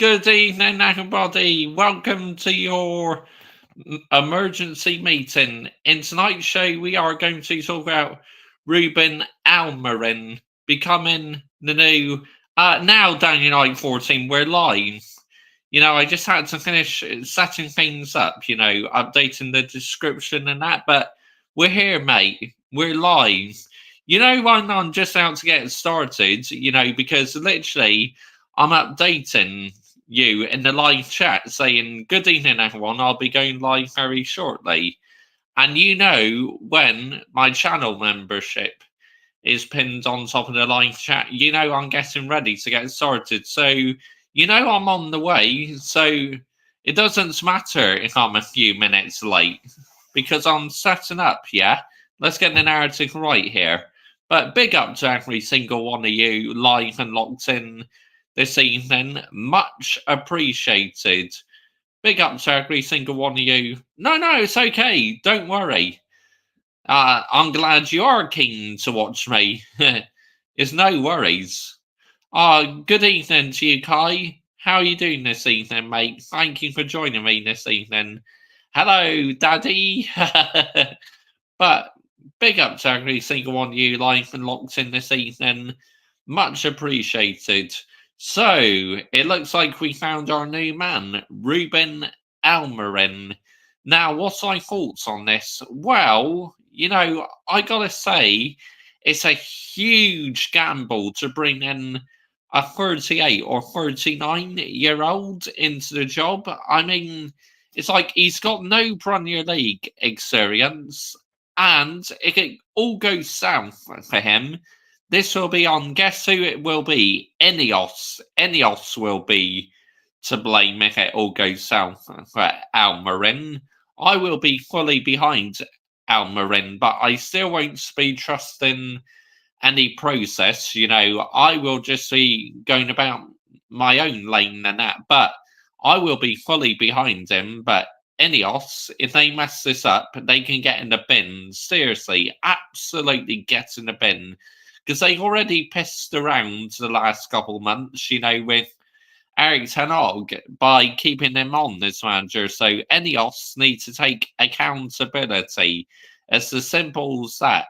Good evening, everybody. Welcome to your emergency meeting. In tonight's show, we are going to talk about Ruben Almarin becoming the new. Now, down United 14, we're live. I just had to finish setting things up, updating the description and that, but we're here, mate. We're live. I'm just out to get started, because literally I'm updating you in the live chat saying, "Good evening, everyone. I'll be going live very shortly." And when my channel membership is pinned on top of the live chat, I'm getting ready to get started. So, I'm on the way. So it doesn't matter if I'm a few minutes late because I'm setting up, yeah? Let's get the narrative right here. But big up to every single one of you live and locked in this evening. Much appreciated. Big up to every single one of you. No, it's okay. Don't worry. I'm glad you are keen to watch me. It's no worries. Good evening to you, Kai. How are you doing this evening, mate? Thank you for joining me this evening. Hello, Daddy. But big up to every single one of you live and locked in this evening. Much appreciated. So, it looks like we found our new man, Ruben Almarin. Now, what's my thoughts on this? Well, I gotta say, it's a huge gamble to bring in a 38 or 39-year-old into the job. I mean, it's like he's got no Premier League experience, and if it all goes south for him, this will be on, guess who it will be? Ineos. Ineos will be to blame if it all goes south for Almarin. I will be fully behind Almarin, but I still won't be trusting any process. I will just be going about my own lane and that, but I will be fully behind him. But Ineos, if they mess this up, they can get in the bin. Seriously, absolutely get in the bin. Because they've already pissed around the last couple of months, with Eric Ten Hag by keeping him on as manager. So Ineos need to take accountability. It's as simple as that.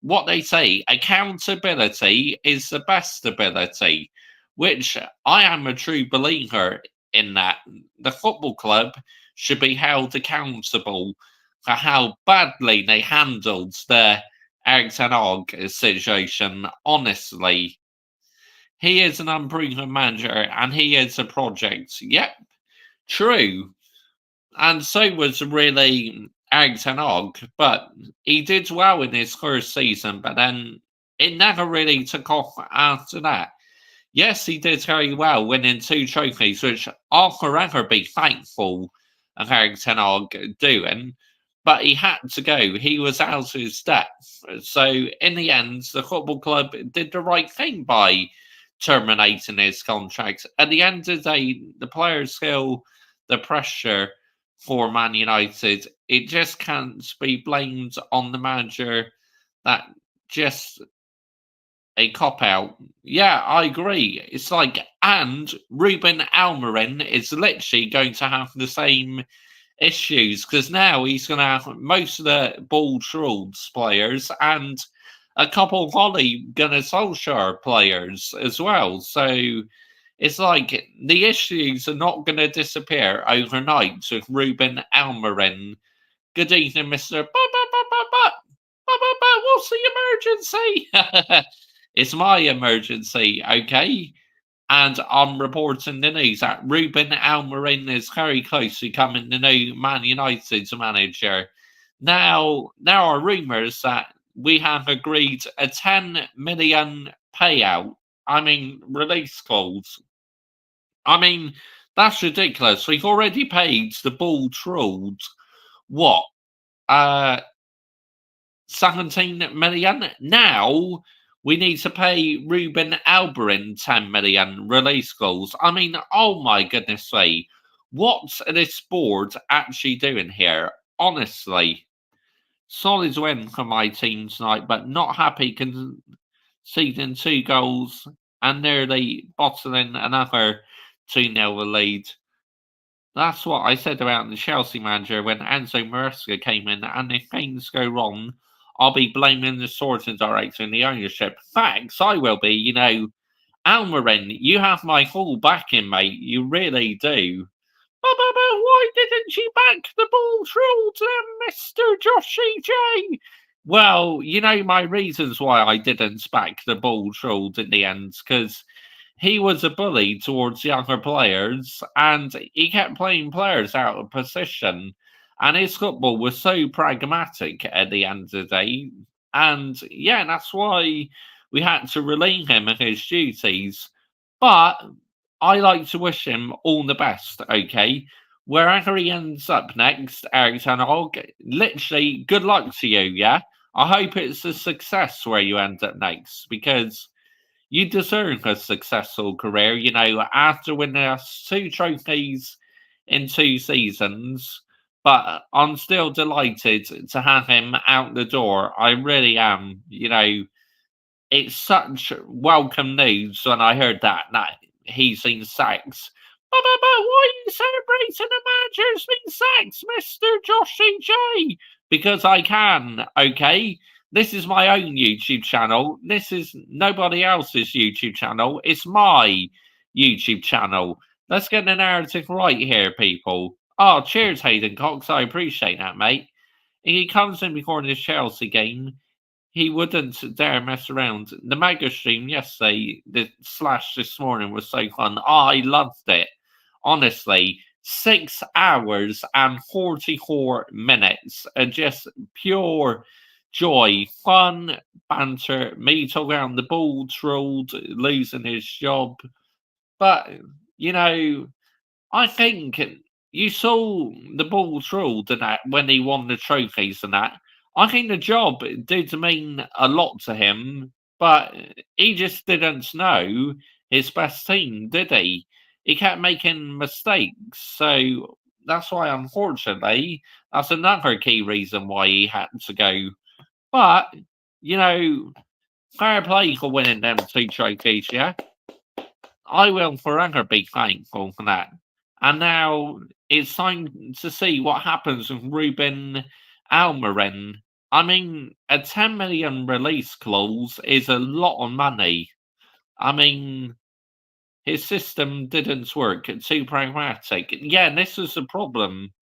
What they say, accountability is the best ability, which I am a true believer in that. The football club should be held accountable for how badly they handled the Eric Ten Hag situation. Honestly, he is an unproven manager and he is a project. Yep, true. And so was really Eric Ten Hag, but he did well in his first season, but then it never really took off after that. Yes, he did very well, winning two trophies, which I'll forever be thankful of Eric Ten Hag doing. But he had to go. He was out of his depth. So in the end, the football club did the right thing by terminating his contract. At the end of the day, the players feel the pressure for Man United. It just can't be blamed on the manager. That just a cop out. Yeah, I agree. It's like, and Ruben Almarin is literally going to have the same issues because now he's going to have most of the ball trolls players and a couple of Holly Gunnar Solskjaer players as well. So it's like the issues are not going to disappear overnight with Ruben Almarin. Good evening, Mister. What's the emergency? It's my emergency, okay? And I'm reporting the news that Ruben Almarin is very close to becoming the new Man United's manager. Now, there are rumours that we have agreed a 10 million payout. I mean, release clause. I mean, that's ridiculous. We've already paid the ball trolls, what, uh, 17 million? Now we need to pay Ruben Alberin 10 million release clause. I mean, oh my goodness me. What's this board actually doing here? Honestly, solid win for my team tonight, but not happy conceding two goals and nearly bottling another 2-0 the lead. That's what I said about the Chelsea manager when Enzo Maresca came in, and if things go wrong, I'll be blaming the sporting director and the ownership. Facts, I will be. Almarin, you have my full backing, mate. You really do. But why didn't you back the ball through to Mr. Joshy J? Well, you know my reasons why I didn't back the ball through in the end, because he was a bully towards younger players and he kept playing players out of position. And his football was so pragmatic at the end of the day. And yeah, that's why we had to relieve him of his duties. But I like to wish him all the best, okay? Wherever he ends up next, Eric Ten Hag, literally good luck to you, yeah? I hope it's a success where you end up next because you deserve a successful career. After winning us 2 trophies in 2 seasons, but I'm still delighted to have him out the door. I really am. It's such welcome news when I heard that he's been sacked. But why are you celebrating the manager's been sacked, Mr. Joshy J? Because I can, okay? This is my own YouTube channel. This is nobody else's YouTube channel. It's my YouTube channel. Let's get the narrative right here, people. Oh, cheers, Hayden Cox. I appreciate that, mate. He comes in before this Chelsea game. He wouldn't dare mess around. The mega stream yesterday, the slash this morning was so fun. I loved it. Honestly, 6 hours and 44 minutes of just pure joy, fun, banter, me talking around the ball trolled, losing his job. But, you know, I think you saw the ball trolled and that when he won the trophies and that. I think the job did mean a lot to him, but he just didn't know his best team, did he? He kept making mistakes, so that's why, unfortunately, that's another key reason why he had to go. But you know, fair play for winning them 2 trophies, yeah. I will forever be thankful for that. And now it's time to see what happens with Ruben Almarin. I mean, a 10 million release clause is a lot of money. I mean, his system didn't work. Too pragmatic. Yeah, this was the problem.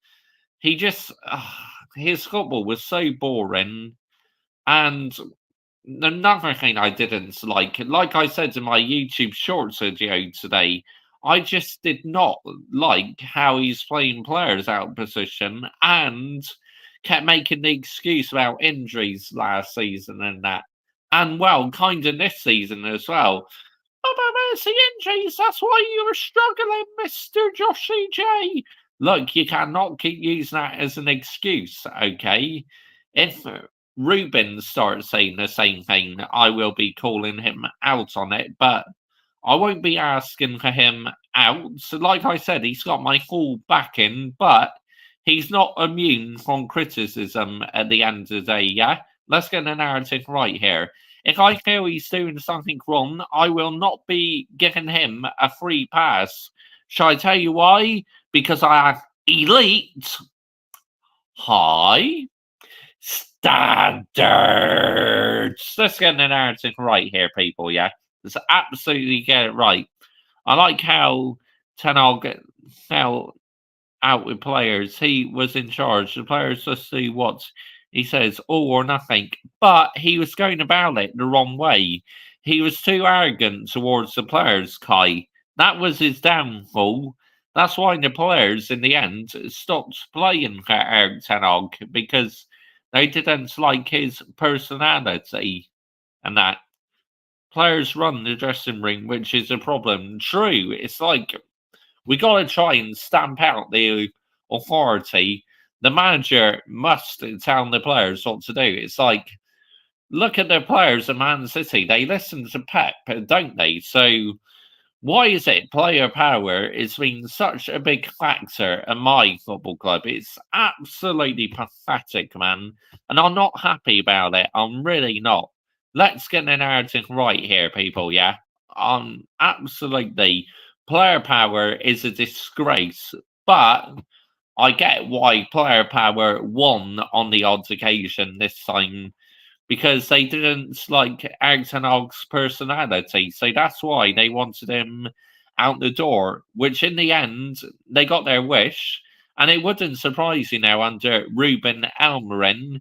He just, his football was so boring. And another thing I didn't like I said in my YouTube Shorts video today, I just did not like how he's playing players out of position and kept making the excuse about injuries last season and that. And well, kind of this season as well. Oh, but the injuries, that's why you were struggling, Mr. Joshy J. Look, you cannot keep using that as an excuse, okay? If Ruben starts saying the same thing, I will be calling him out on it, but I won't be asking for him out. So, like I said, he's got my full backing, but he's not immune from criticism at the end of the day, yeah? Let's get the narrative right here. If I feel he's doing something wrong, I will not be giving him a free pass. Shall I tell you why? Because I have elite, high standards. Let's get the narrative right here, people, yeah? Let's absolutely get it right. I like how Ten Hag fell out with players. He was in charge. The players just do what he says, all or nothing. But he was going about it the wrong way. He was too arrogant towards the players, Kai. That was his downfall. That's why the players, in the end, stopped playing for Eric Ten Hag because they didn't like his personality and that. Players run the dressing room, which is a problem. True, it's like we got to try and stamp out the authority. The manager must tell the players what to do. It's like, look at the players at Man City. They listen to Pep, don't they? So why is it player power has been such a big factor at my football club? It's absolutely pathetic, man. And I'm not happy about it. I'm really not. Let's get the narrative right here, people, yeah? Absolutely player power is a disgrace, but I get why player power won on the odd occasion this time because they didn't like Agtanog's personality. So that's why they wanted him out the door, which in the end, they got their wish. And it wouldn't surprise you now under Ruben Almiron,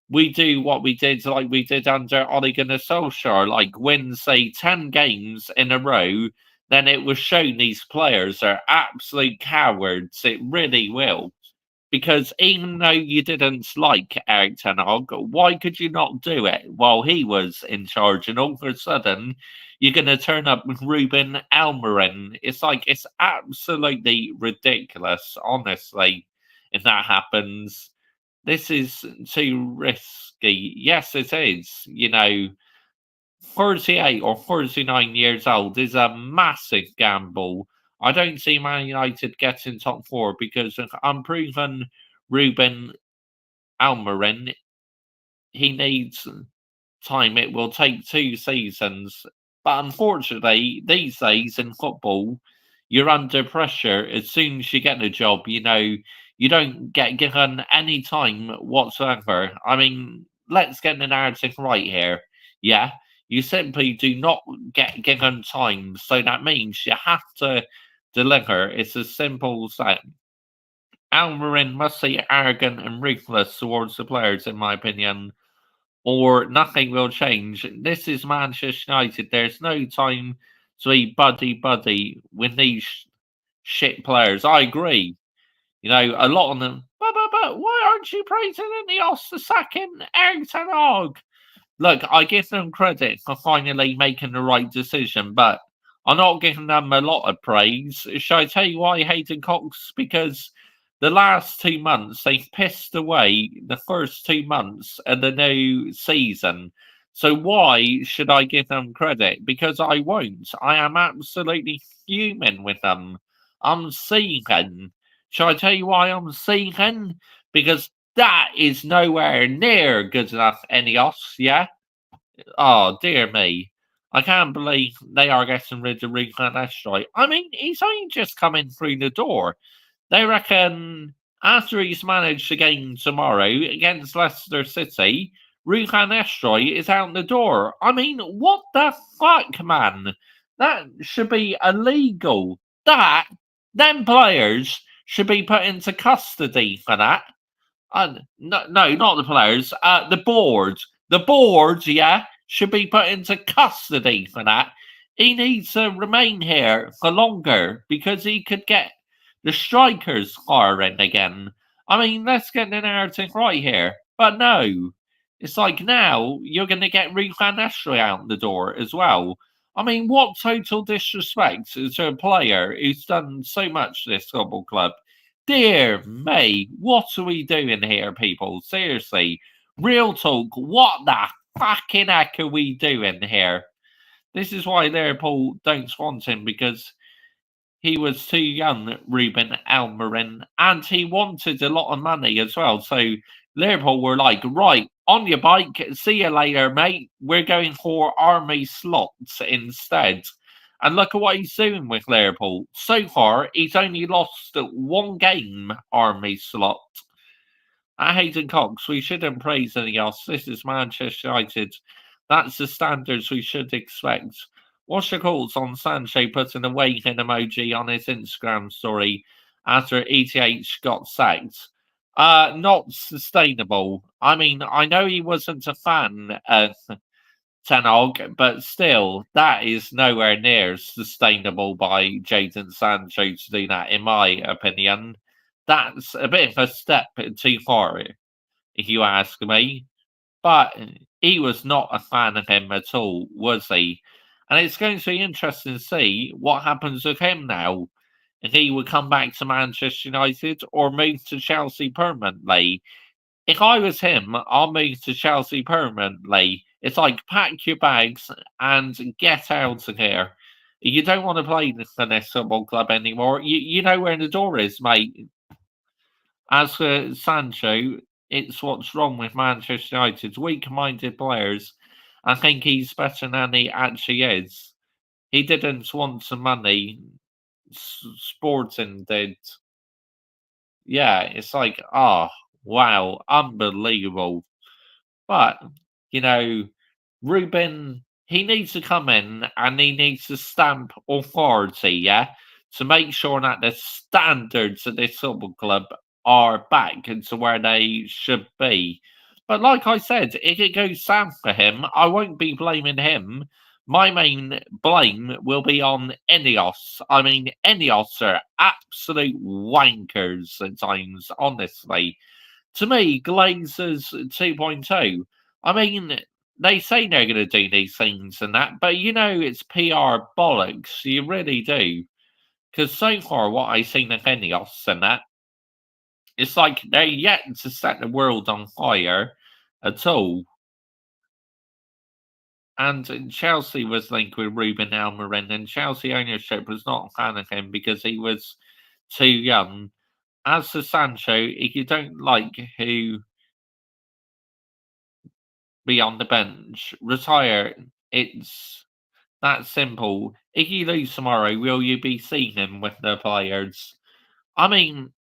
we do what we did like we did under Ole Gunnar Solskjaer, like win, say, 10 games in a row, then it was shown these players are absolute cowards. It really will. Because even though you didn't like Eric Ten Hag, why could you not do it while he was in charge? And all of a sudden, you're going to turn up with Ruben Almiron. It's like, it's absolutely ridiculous, honestly, if that happens. This is too risky. Yes, it is. 38 or 39 years old is a massive gamble. I don't see Man United getting top four because of unproven Ruben Almiron. He needs time. It will take 2 seasons. But unfortunately, these days in football, you're under pressure. As soon as you get a job, you don't get given any time whatsoever. I mean, let's get the narrative right here. Yeah, you simply do not get given time. So that means you have to deliver. It's as simple as that. Almiron must be arrogant and ruthless towards the players, in my opinion, or nothing will change. This is Manchester United. There's no time to be buddy with these shit players. I agree. A lot of them. But why aren't you praising Ineos for sacking Eric Ten Hag? Look, I give them credit for finally making the right decision, but I'm not giving them a lot of praise. Shall I tell you why, Hayden Cox? Because the last 2 months, they've pissed away the first 2 months of the new season. So why should I give them credit? Because I won't. I am absolutely fuming with them. I'm seething. Shall I tell you why I'm seething? Because that is nowhere near good enough, Ineos, yeah? Oh, dear me. I can't believe they are getting rid of Ruben Asteroid. I mean, he's only just coming through the door. They reckon after he's managed the game tomorrow against Leicester City, Ruben Asteroid is out the door. I mean, what the fuck, man? That should be illegal. Them players should be put into custody for that. No, no, not the players. The board. The board, yeah, should be put into custody for that. He needs to remain here for longer because he could get the strikers firing again. I mean, let's get the narrative right here. But no, it's like now you're going to get Ruben Ashley out the door as well. I mean, what total disrespect to a player who's done so much to this football club. Dear me, what are we doing here, people? Seriously, real talk, what the fucking heck are we doing here? This is why Liverpool don't want him because he was too young, Ruben Almiron, and he wanted a lot of money as well. So Liverpool were like, right, on your bike, see you later, mate. We're going for army slots instead. And look at what he's doing with Liverpool. So far, he's only lost one game, army slot. At Hayden Cox, we shouldn't praise anything else. This is Manchester United. That's the standards we should expect. What's your calls on Sancho putting a waving emoji on his Instagram story after ETH got sacked? Not sustainable. I mean, I know he wasn't a fan of Ten Hag, but still, that is nowhere near sustainable by Jadon Sancho to do that, in my opinion. That's a bit of a step too far, if you ask me. But he was not a fan of him at all, was he? And it's going to be interesting to see what happens with him now. If he would come back to Manchester United or move to Chelsea permanently. If I was him, I'll move to Chelsea permanently. It's like pack your bags and get out of here. You don't want to play for this football club anymore. You know where the door is, mate. As for Sancho, it's what's wrong with Manchester United's weak-minded players. I think he's better than he actually is. He didn't want some money. Sporting did. Yeah, it's like, oh, wow, unbelievable. But, you know, Ruben, he needs to come in and he needs to stamp authority, yeah, to make sure that the standards of this football club are back into where they should be. But like I said, if it goes south for him, I won't be blaming him. My main blame will be on Enios. I mean, Enios are absolute wankers at times, honestly. To me, Glazers 2.0. I mean, they say they're going to do these things and that, but you know it's PR bollocks. You really do. Because so far, what I've seen of Enios and that, it's like they're yet to set the world on fire at all. And Chelsea was linked with Ruben Amorim, and Chelsea ownership was not a fan of him because he was too young. As for Sancho, if you don't like who be on the bench, retire. It's that simple. If you lose tomorrow, will you be seeing him with the players? I mean,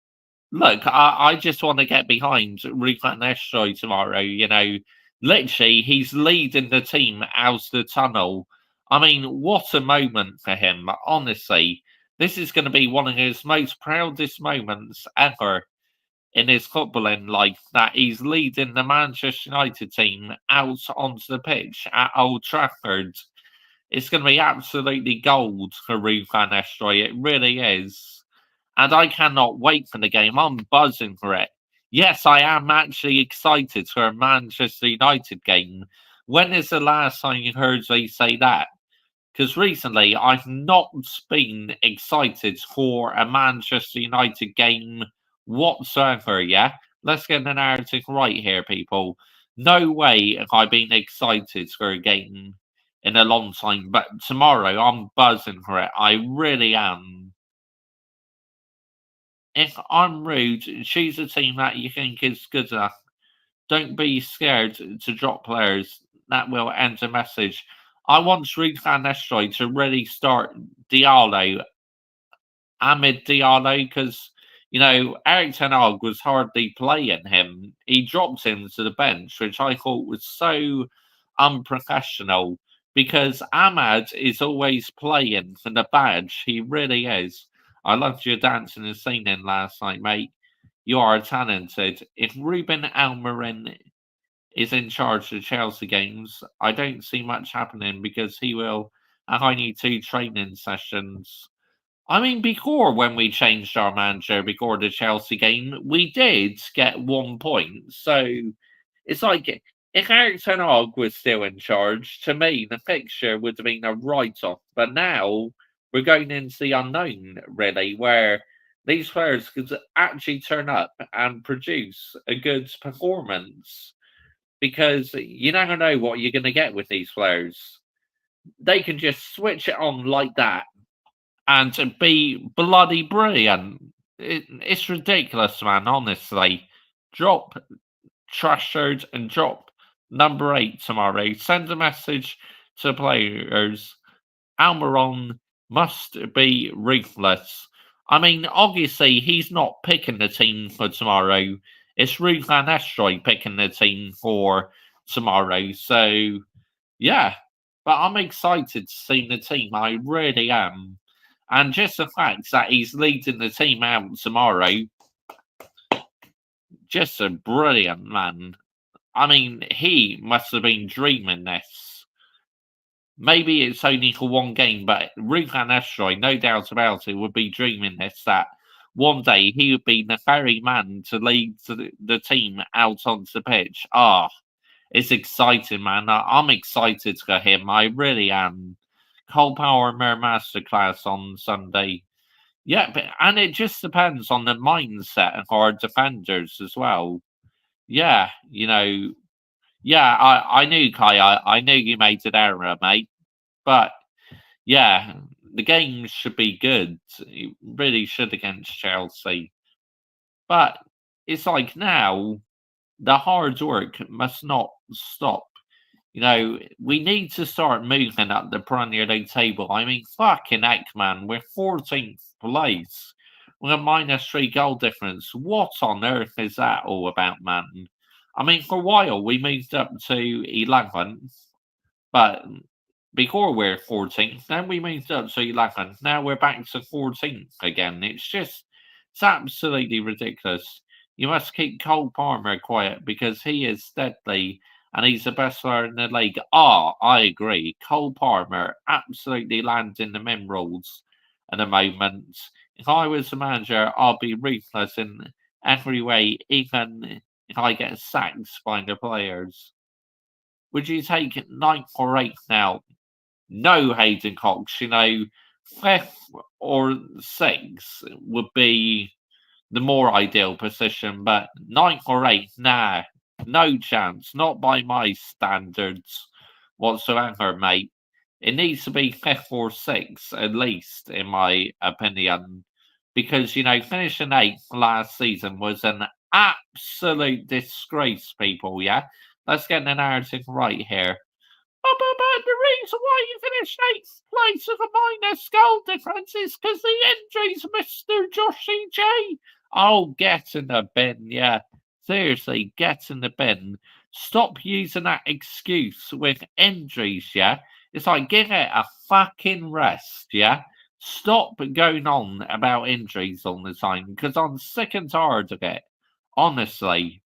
look, I just want to get behind Ruben Nestroy tomorrow. You know, literally, he's leading the team out of the tunnel. I mean, what a moment for him. Honestly, this is going to be one of his most proudest moments ever in his footballing life, that he's leading the Manchester United team out onto the pitch at Old Trafford. It's going to be absolutely gold for Ruben Nestroy. It really is. And I cannot wait for the game. I'm buzzing for it. Yes, I am actually excited for a Manchester United game. When is the last time you heard me say that? Because recently I've not been excited for a Manchester United game whatsoever, yeah? Let's get the narrative right here, people. No way have I been excited for a game in a long time, but tomorrow I'm buzzing for it. I really am. If I'm rude, choose a team that you think is good enough. Don't be scared to drop players. That will end the message. I want Ruben Nestroy to really start Diallo, Ahmed Diallo, because Eric Ten Hag was hardly playing him. He dropped him to the bench, which I thought was so unprofessional. Because Ahmad is always playing for the badge. He really is. I loved your dancing and singing last night, mate. You are talented. If Ruben Almiron is in charge of Chelsea games, I don't see much happening because he will have only two training sessions. I mean, before when we changed our manager before the Chelsea game, we did get 1 point. So it's like if Eric Ten Hag was still in charge, to me the fixture would have been a write-off. But now we're going into the unknown, really, where these players could actually turn up and produce a good performance because you never know what you're going to get with these players. They can just switch it on like that and be bloody brilliant. It's ridiculous, man. Honestly, drop Trashard and drop number 8 tomorrow. Send a message to players. Almiron must be ruthless. I mean, obviously, he's not picking the team for tomorrow. It's Ruben Estroy picking the team for tomorrow. So, yeah. But I'm excited to see the team. I really am. And just the fact that he's leading the team out tomorrow, just a brilliant man. I mean, he must have been dreaming this. Maybe it's only for one game, but Ruben Estroy, no doubt about it, would be dreaming this that one day he would be the very man to lead the team out onto the pitch. Ah, it's exciting, man. I'm excited for him. I really am. Cole Power Mer Masterclass on Sunday. Yeah, and it just depends on the mindset of our defenders as well. Yeah, yeah, I knew Kai. I knew you made an error, mate. But yeah, the game should be good. It really should against Chelsea. But it's like now the hard work must not stop. We need to start moving up the Premier League table. I mean, fucking heck, man, we're 14th place with a -3 goal difference. What on earth is that all about, man? I mean, for a while we moved up to 11th, but before we're 14th, then we moved up to 11th. Now we're back to 14th again. It's absolutely ridiculous. You must keep Cole Palmer quiet because he is deadly and he's the best player in the league. Ah, I agree. Cole Palmer absolutely lands in the men rules at the moment. If I was the manager, I'll be ruthless in every way, even if I get sacked by the players. Would you take ninth or eighth now? No, Hayden Cox. Fifth or sixth would be the more ideal position, but ninth or eighth, nah, no chance. Not by my standards whatsoever, mate. It needs to be fifth or sixth, at least, in my opinion, because finishing eighth last season was an absolute disgrace, people. Yeah, let's get the narrative right here. But the reason why you finished eighth place with a minus goal difference is because the injuries, Mr. Joshy J. Oh, get in the bin, yeah. Seriously, get in the bin. Stop using that excuse with injuries, yeah? It's like, give it a fucking rest, yeah? Stop going on about injuries all the time because I'm sick and tired of it. Honestly,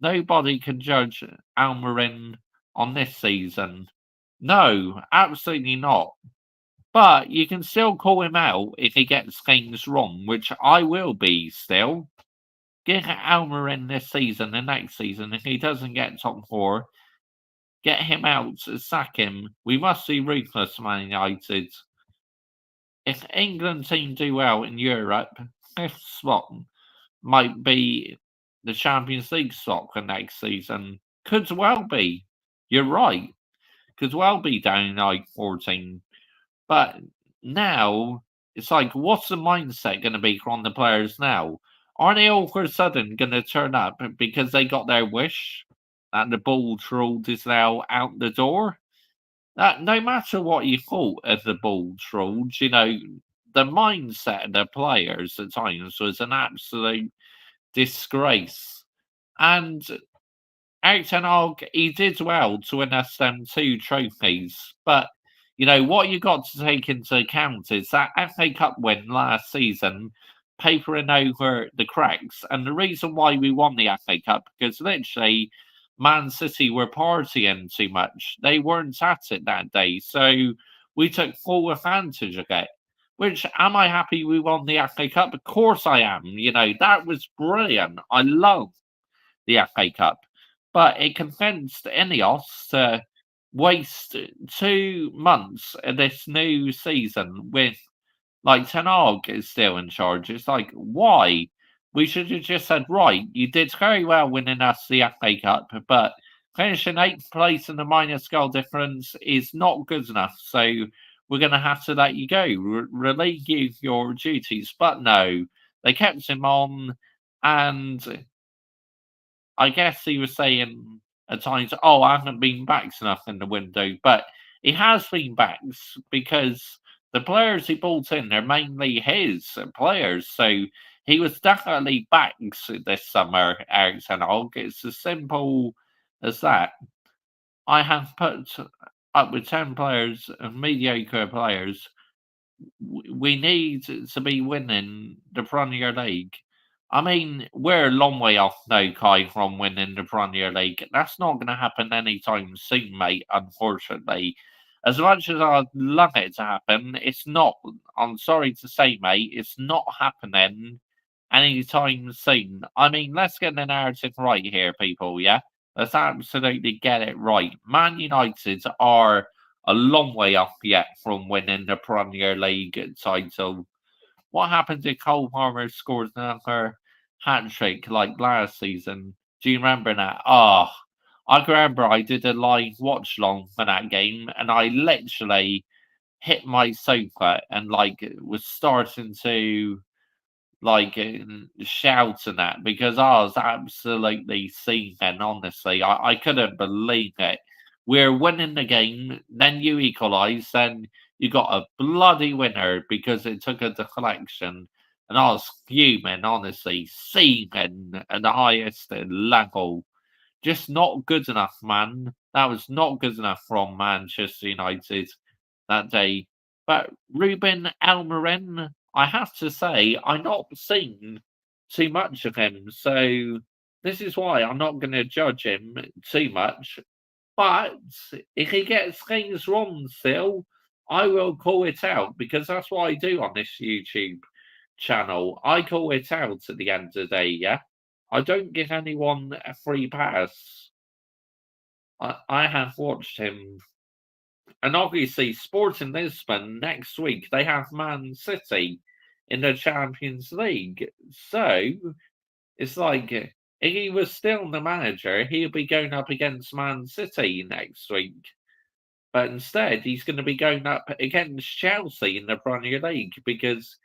nobody can judge Almarin on this season. No, absolutely not. But you can still call him out if he gets things wrong, which I will be still. Get Almarin this season and next season. If he doesn't get top four, get him out, sack him. We must be ruthless, Man United. If England team do well in Europe, fifth spot might be the Champions League slot for next season. Could well be. You're right. Could well be down in like 14. But now it's like, what's the mindset going to be from the players now? Aren't they all of a sudden going to turn up because they got their wish that the ball trolled is now out the door? No matter what you thought of the ball trolls, the mindset of the players at times was an absolute disgrace. And Eric Ten Hag, he did well to win us them two trophies. But, what you got to take into account is that FA Cup win last season, papering over the cracks. And the reason why we won the FA Cup, because literally Man City were partying too much. They weren't at it that day. So we took full advantage of it. Which, am I happy we won the FA Cup? Of course I am. That was brilliant. I love the FA Cup. But it convinced Ineos to waste 2 months of this new season with like Ten Hag is still in charge. It's like, why? We should have just said, right, you did very well winning us the FA Cup, but finishing eighth place in the minus goal difference is not good enough. So we're going to have to let you go, relieve you of your duties. But no, they kept him on, and I guess he was saying at times, "Oh, I haven't been backed enough in the window," but he has been backed because the players he brought in are mainly his players. So he was definitely backed this summer, Eric Ten Hag. It's as simple as that. I have put up with 10 players of mediocre players. We need to be winning the Premier League. I mean, we're a long way off now, Kai, from winning the Premier League. That's not going to happen anytime soon, mate, unfortunately. As much as I'd love it to happen, it's not. I'm sorry to say, mate, it's not happening anytime soon. I mean, let's get the narrative right here, people, yeah? Let's absolutely get it right. Man United are a long way off yet from winning the Premier League title. What happened if Cole Palmer scores another hat trick like last season? Do you remember that? Oh, I can remember I did a live watch long for that game and I literally hit my sofa and was starting to shout and that because I was absolutely seething, honestly. I couldn't believe it. we're winning the game, then you equalise, then you got a bloody winner because it took a deflection. And I was fuming, honestly, seething at the highest level. Just not good enough, man. That was not good enough from Manchester United that day. But Ruben Amorim, I have to say, I not seen too much of him, so this is why I'm not going to judge him too much. But if he gets things wrong still, I will call it out because that's what I do on this YouTube channel. I call it out at the end of the day, yeah? I don't give anyone a free pass. I have watched him. And obviously, Sporting Lisbon next week, they have Man City in the Champions League. So it's like if he was still the manager, he'll be going up against Man City next week. But instead, he's going to be going up against Chelsea in the Premier League because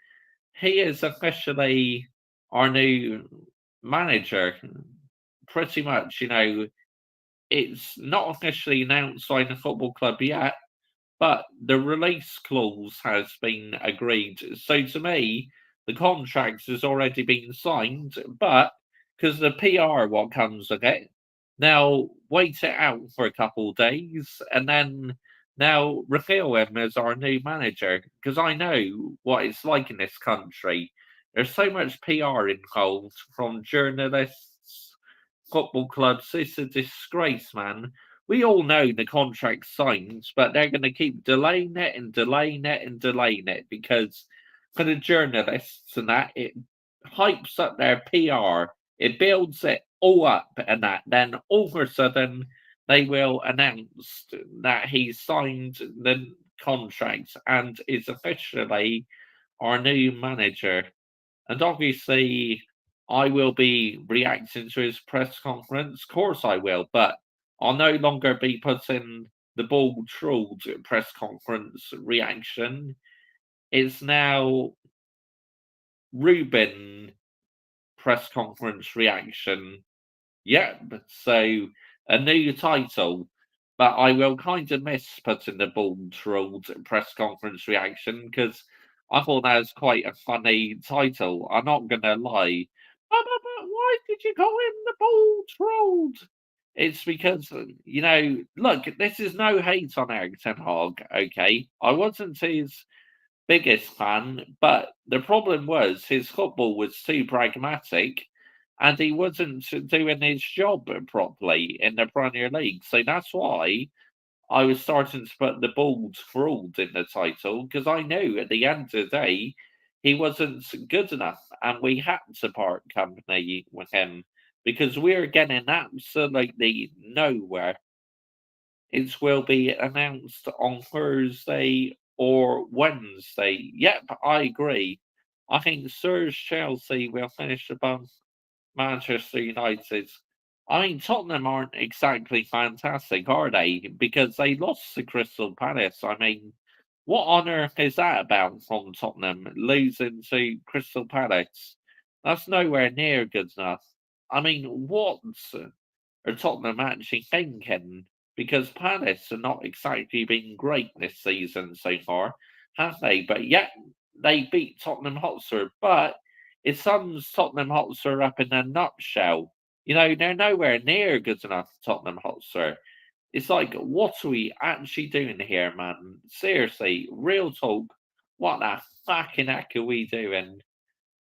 he is officially our new manager. Pretty much, it's not officially announced by the football club yet, but the release clause has been agreed. So to me, the contract has already been signed, but because the PR what comes with it, now wait it out for a couple of days and then now reveal him as our new manager. Because I know what it's like in this country. There's so much PR involved from journalists, football clubs. It's a disgrace, man. We all know the contract's signed, but they're going to keep delaying it and delaying it and delaying it because for the journalists and that, it hypes up their PR. It builds it all up and that. Then all of a sudden, they will announce that he's signed the contract and is officially our new manager. And obviously, I will be reacting to his press conference. Of course, I will, but I'll no longer be putting the ball trolled press conference reaction. It's now Ruben press conference reaction. Yep, so a new title. But I will kind of miss putting the ball trolled press conference reaction because I thought that was quite a funny title. I'm not gonna lie. But why did you call him the ball trolled? It's because look, this is no hate on Eric Ten Hag, okay? I wasn't his biggest fan, but the problem was his football was too pragmatic and he wasn't doing his job properly in the Premier League. So that's why I was starting to put the bald fraud in the title because I knew at the end of the day he wasn't good enough and we had to part company with him because we're getting absolutely nowhere. It will be announced on Thursday or Wednesday. Yep, I agree. I think Spurs Chelsea will finish above Manchester United. I mean, Tottenham aren't exactly fantastic, are they? Because they lost to Crystal Palace. I mean, what on earth is that about from Tottenham losing to Crystal Palace? That's nowhere near good enough. I mean, what are Tottenham actually thinking? Because Palace are not exactly been great this season so far, have they? But yet they beat Tottenham Hotspur. But it sums Tottenham Hotspur up in a nutshell. They're nowhere near good enough, Tottenham Hotspur. It's like, what are we actually doing here, man? Seriously, real talk. What the fucking heck are we doing?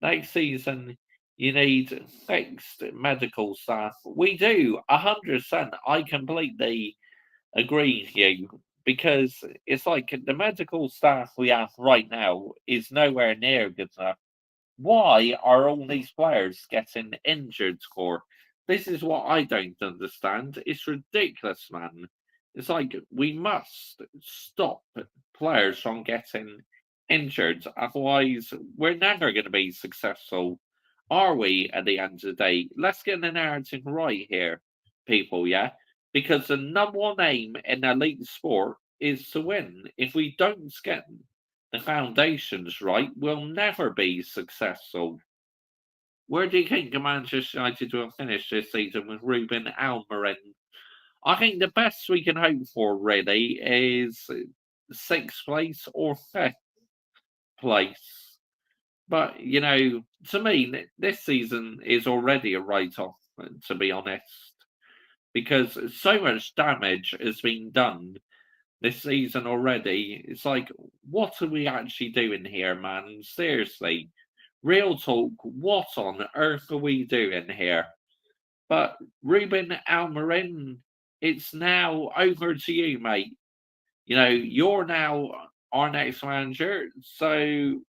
Next season, you need fixed medical staff. We do, 100%. I completely agree with you because it's like the medical staff we have right now is nowhere near good enough. Why are all these players getting injured for? This is what I don't understand. It's ridiculous, man. It's like we must stop players from getting injured, otherwise we're never going to be successful, are we? At the end of the day, let's get the narrative right here, people. Yeah, because the number one aim in elite sport is to win. If we don't get the foundations right, we'll never be successful. Where do you think Manchester United will finish this season with Ruben Almiron? I think the best we can hope for really is sixth place or fifth place. But to me, this season is already a write-off. To be honest, because so much damage has been done this season already. It's like, what are we actually doing here, man? Seriously, real talk. What on earth are we doing here? But Ruben Amorim, it's now over to you, mate. You're now our next manager. So,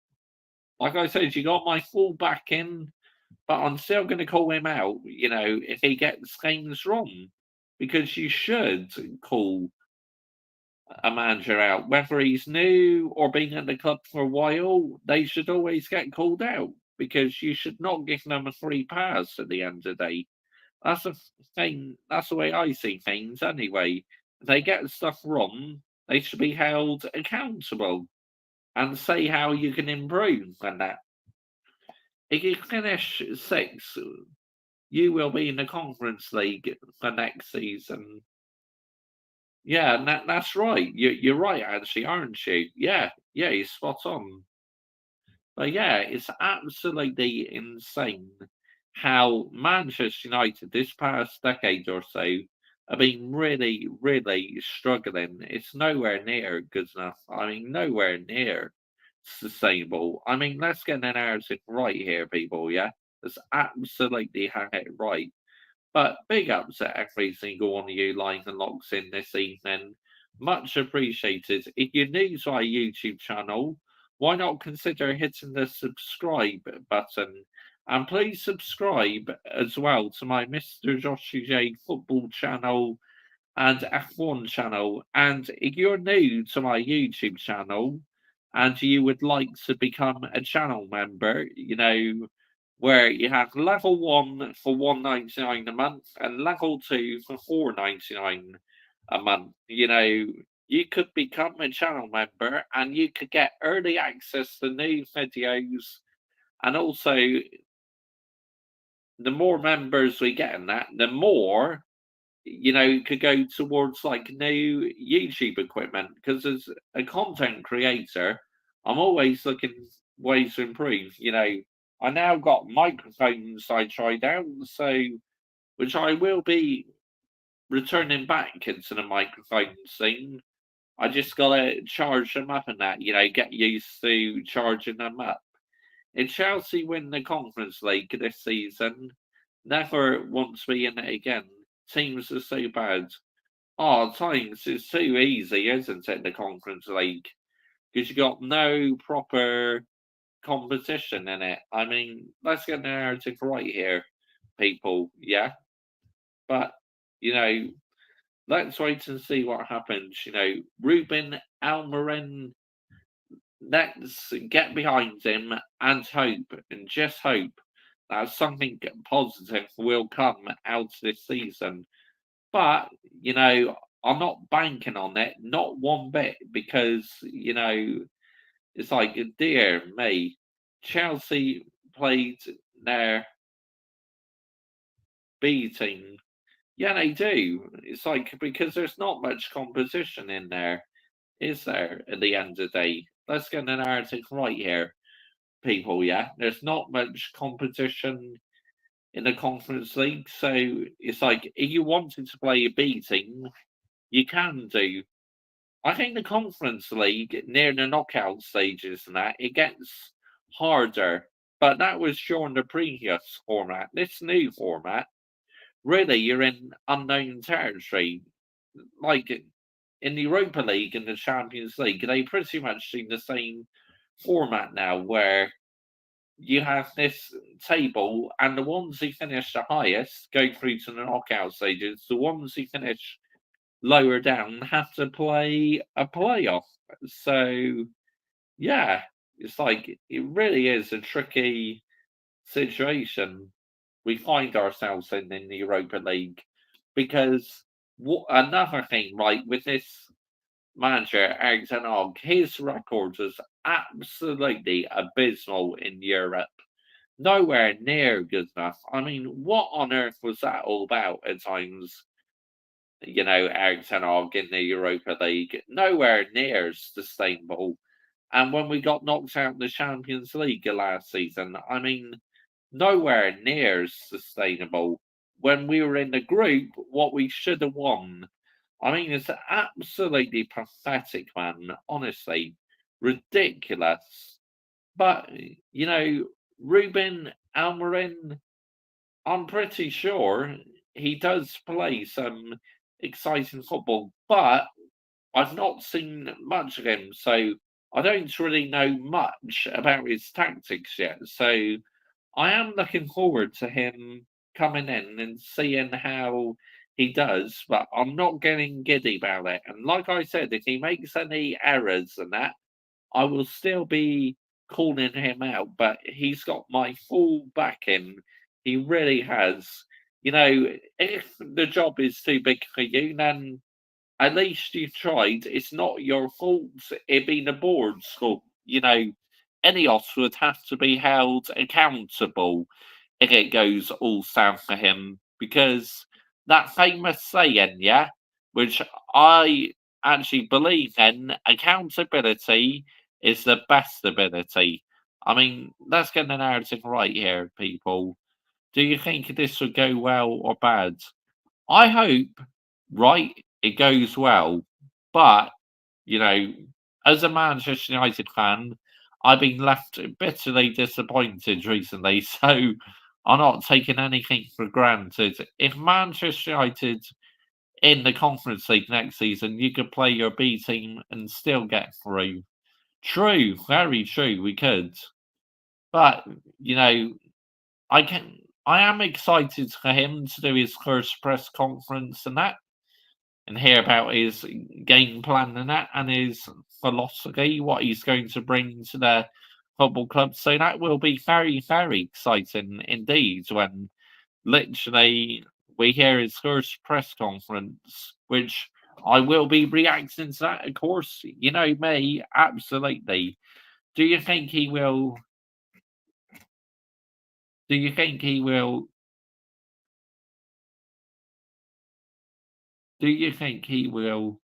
like I said, you got my full backing, but I'm still going to call him out, if he gets things wrong. Because you should call a manager out, whether he's new or been at the club for a while, they should always get called out because you should not give them a free pass at the end of the day. That's the thing. That's the way I see things. Anyway, if they get stuff wrong, they should be held accountable and say how you can improve. And that if you finish sixth, you will be in the Conference League for next season. Yeah, and that's right. You're right, actually, aren't you? Yeah, yeah, you're spot on. But yeah, it's absolutely insane how Manchester United this past decade or so have been really, really struggling. It's nowhere near good enough. I mean, nowhere near sustainable. I mean, let's get the narrative right here, people. Yeah, let's absolutely have it right. But big ups to every single one of you lying and locks in this evening. Much appreciated. If you're new to our YouTube channel, why not consider hitting the subscribe button? And please subscribe as well to my Mr. Joshua J football channel and F1 channel. And if you're new to my YouTube channel and you would like to become a channel member, where you have level one for 1.99 a month and level two for 4.99 a month. You could become a channel member and you could get early access to new videos. And also, the more members we get in that, the more could go towards like new YouTube equipment. Because as a content creator, I'm always looking ways to improve. I now got microphones I tried out, so which I will be returning back into the microphone scene. I just gotta charge them up and that, get used to charging them up. If Chelsea win the Conference League this season, never want to be in it again. Teams are so bad. Oh, at times it's too easy, isn't it? The Conference League because you got no proper competition in it. I mean, let's get the narrative right here, people. Yeah, but you know, let's wait and see what happens. Ruben Almiron. Let's get behind him and hope, and just hope that something positive will come out this season. But, I'm not banking on it, not one bit, because, it's like, dear me, Chelsea played their B team. Yeah, they do. It's like, because there's not much competition in there, is there, at the end of the day? Let's get the narrative right here, people, yeah? There's not much competition in the Conference League, so it's like, if you wanted to play a B team, you can do. I think the Conference League near the knockout stages and that it gets harder, but that was during the previous format. This new format, really, you're in unknown territory. Like in the Europa League and the Champions League, they pretty much see the same format now, where you have this table, and the ones who finish the highest go through to the knockout stages. The ones who finish lower down have to play a playoff. So yeah, it's like it really is a tricky situation we find ourselves in the Europa League because another thing, right, with this manager Eric Ten Hag, his record is absolutely abysmal in Europe. Nowhere near good enough. I mean, what on earth was that all about at times? Eric Ten Hag in the Europa League, nowhere near sustainable. And when we got knocked out in the Champions League last season, I mean, nowhere near sustainable. When we were in the group, what we should have won. I mean, it's absolutely pathetic, man. Honestly, ridiculous. But, Ruben Amorim, I'm pretty sure he does play some exciting football, but I've not seen much of him, so I don't really know much about his tactics yet. So I am looking forward to him coming in and seeing how he does, but I'm not getting giddy about it. And like I said, if he makes any errors and that, I will still be calling him out, but he's got my full backing. He really has. If the job is too big for you, then at least you tried. It's not your fault it being a board school. Enios would have to be held accountable if it goes all south for him because that famous saying, yeah, which I actually believe in, accountability is the best ability. I mean, let's get the narrative right here, people. Do you think this would go well or bad? I hope, right, it goes well. But, you know, as a Manchester United fan, I've been left bitterly disappointed recently. So I'm not taking anything for granted. If Manchester United in the Conference League next season, you could play your B team and still get through. True, very true, we could. But, you know, I can I am excited for him to do his first press conference and hear about his game plan and that and his philosophy, what he's going to bring to the football club. So that will be very, very exciting indeed when literally we hear his first press conference, which I will be reacting to that, of course. You know me, absolutely. Do you think he will? Do you think he will? Do you think he will?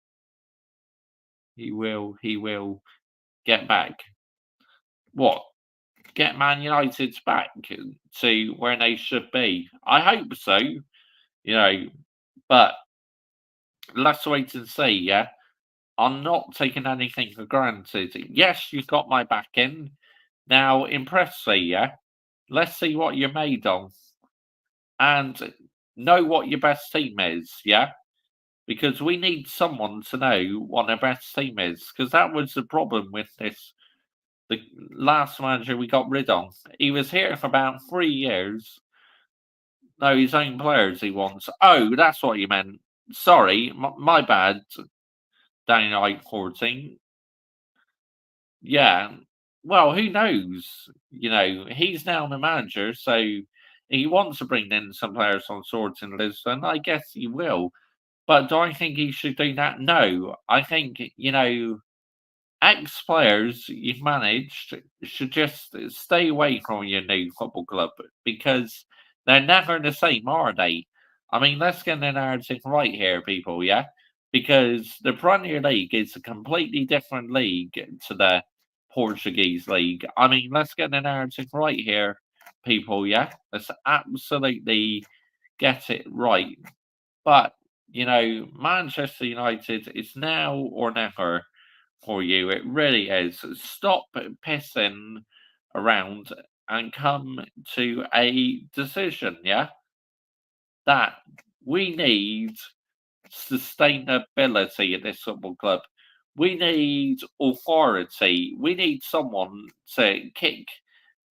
He will. He will get back. What? Get Man United back to where they should be. I hope so, but let's wait and see, yeah? I'm not taking anything for granted. Yes, you've got my back in. Now impress me, yeah? Let's see what you're made of and know what your best team is, yeah? Because we need someone to know what their best team is. Because that was the problem with the last manager we got rid of. He was here for about 3 years. No, his own players he wants. Oh, that's what you meant. Sorry, my bad. Down like 14. Yeah. Well, who knows? He's now the manager, so he wants to bring in some players on swords in Lisbon. I guess he will. But do I think he should do that? No. I think, ex players you've managed should just stay away from your new football club because they're never the same, are they? I mean, let's get the narrative right here, people, yeah? Because the Premier League is a completely different league to the Portuguese league. I mean, let's get the narrative right here, people, yeah? Let's absolutely get it right. But, Manchester United is now or never for you. It really is. Stop pissing around and come to a decision, yeah? That we need sustainability at this football club. We need authority. We need someone to kick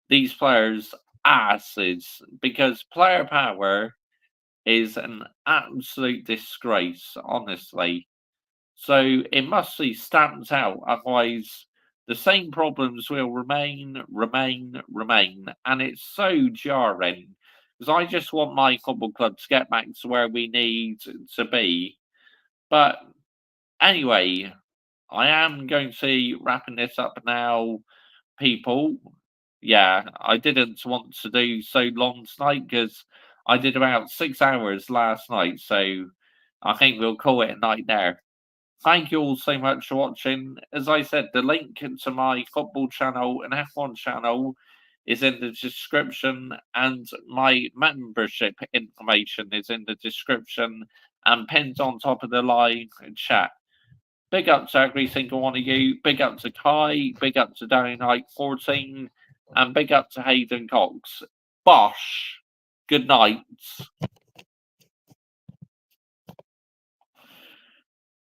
these players' asses because player power is an absolute disgrace, honestly. So it must be stamped out, otherwise the same problems will remain, and it's so jarring because I just want my football club to get back to where we need to be. But anyway, I am going to be wrapping this up now, people. Yeah, I didn't want to do so long tonight because I did about 6 hours last night, so I think we'll call it a night there. Thank you all so much for watching. As I said, the link to my football channel and F1 channel is in the description, and my membership information is in the description and pinned on top of the live chat. Big up to every single one of you. Big up to Kai. Big up to Downight 14. And big up to Hayden Cox. Bosh. Good night.